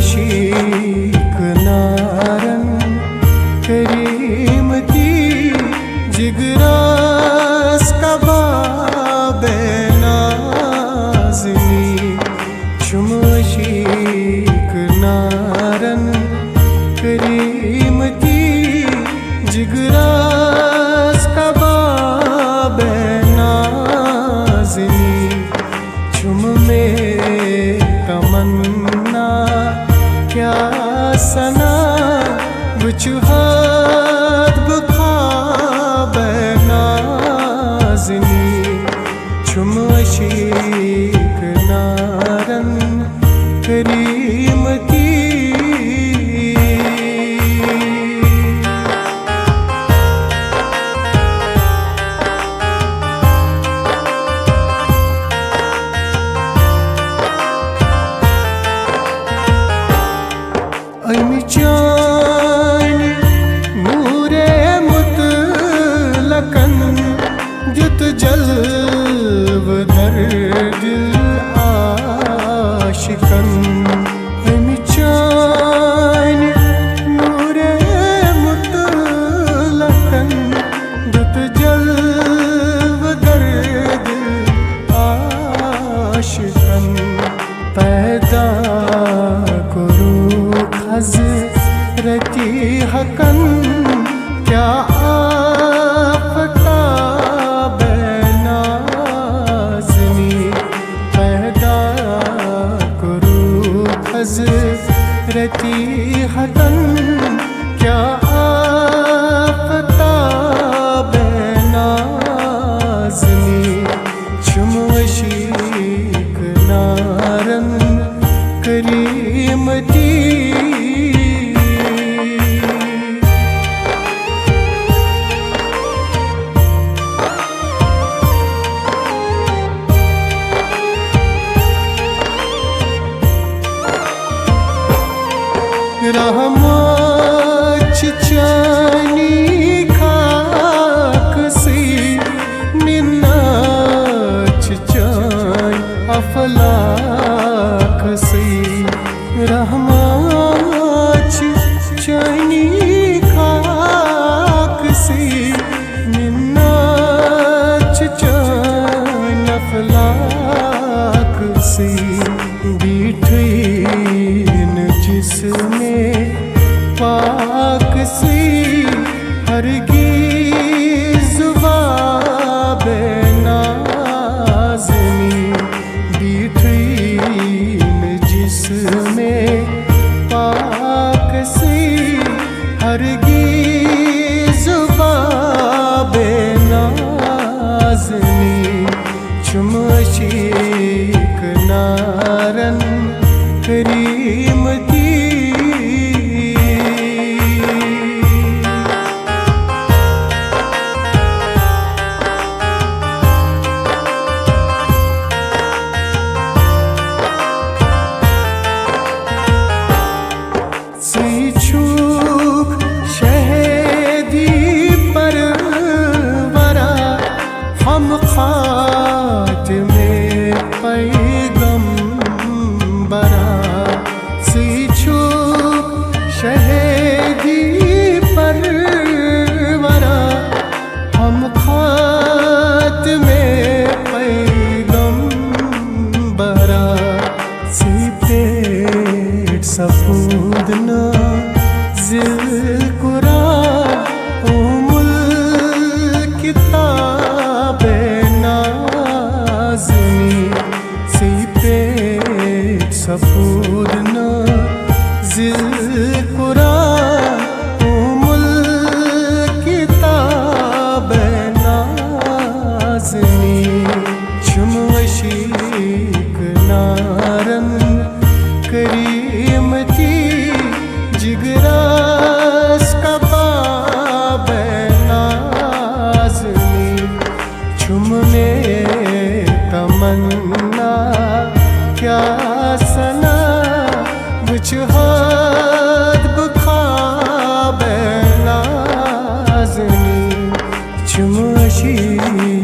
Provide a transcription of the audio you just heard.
अशीक नारन करीमती जिगरास कबाब नाज़नी चुम अशीक नारन करीमती जिगरास कबाब नाज़नी चुम में तमन्ना क्या सना वजुहात बखाब नाज़नी चुम अशीक नारन करीमती अमी जान नूरे मुतलकन जुत जल्व दर दिल आशिकन अमी जान नूरे मुतलकन जुत जल्व दर दिल आशिकन पैदा करो हज़रती हकन क्या आफ़ताब नाज़नी पैदा करो हज़रती हकन क्या आफ़ताब नाज़नी चुम अशीक नारन करीमती रहमत चानी खाक सी मिन्नत चान अफलाक सी रहमत चानी खाक सी मिन्नत चान अफलाक सी बीठीन जिसमें पाक सी हरगिज़ ज़ुबाब नाज़नी बीठीन जिसमें पाक सी हरगिज़ ज़ुबाब नाज़नी चुम अशीक नारन करीमती चूक शहदी परवरा हम खातिमे पैगंबरा सी चूक शहदी परवरा हम खातिमे पैगंबरा सी पेट सफूद ना ज़िल कुरान उमुल किताब नाज़नी सी पेट सफूद ना ज़िल कुरान उमुल किताब नाज़नी चुम अशीक नारन करीमती जिगरास कबाब नाज़नी चुम में तमन्ना क्या सना वजुहात बखाब नाज़नी चुम अशीक